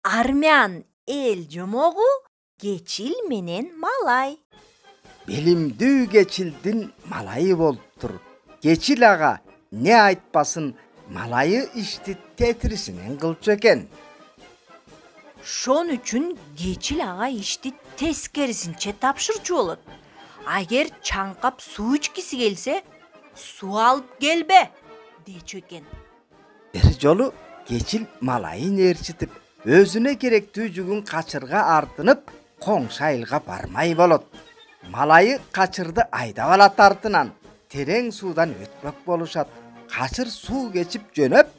армян эл жомогу Кечил менен Малай. Билимдүү Кечилдин малайы болуптур. Кечил ага не айтпасын, малайы ишти тетирисинен кылчу экен. Шон үчүн Кечил ага ишти тескерисинче тапшырчу болот. Агер чаңкап суу ичкиси келсе, суу алып келбе дечү экен. Бир жолу Кечил малайын ээрчитип, өзүнө керектүү жүгүн качырга артынып, коңшу айылга бармай болот. Малайы качырды айдап алат, артынан терең суудан өтпөк болушат. Качыр суу кечип жөнөп,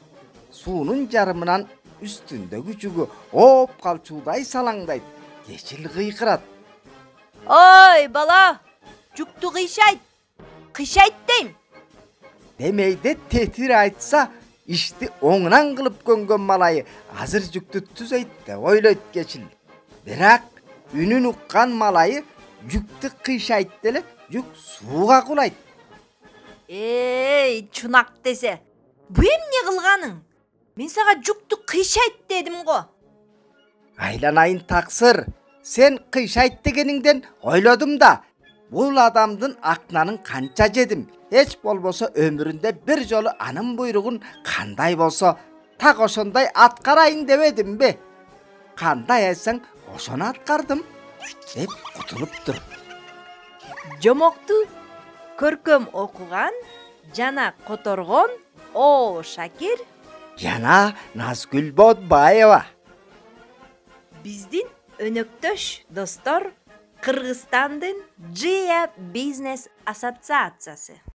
суунун жарымынан үстүндөгү жүгү оп калчуудай салаңдайт. Кечил кыйкырат. Ой бала, жүктү кыйшайт дейм. Демейде тетир айтса, ишти оңунан кылып көнгөн малайы азыр жүктү түзөйт деп ойлойт Кечил. Бирок үнүн уккан малайы жүктү кыйшайт деле, жүк сууга кулайт. Эй, чунак десе, бу эмне кылганың? Мен сага жүктү кыйшайт дедим го. Айланайын таксыр, сен кыйшайт дегениңден ойлодум да, бул адамдын акнанын канча жедим. Эч болбосо өмүрүндө бир жолу анын буйругун кандай болсо так ошондой аткарайын дебедим бе? Кандай айтсаң ошону аткардым деп кутулуптур. Жомокту көркөм окуган жана которгон О Шакир Жана Назгүл Бодбаева. биздин өнөктөш достор Кыргызстандын Джия бизнес ассоциациясы.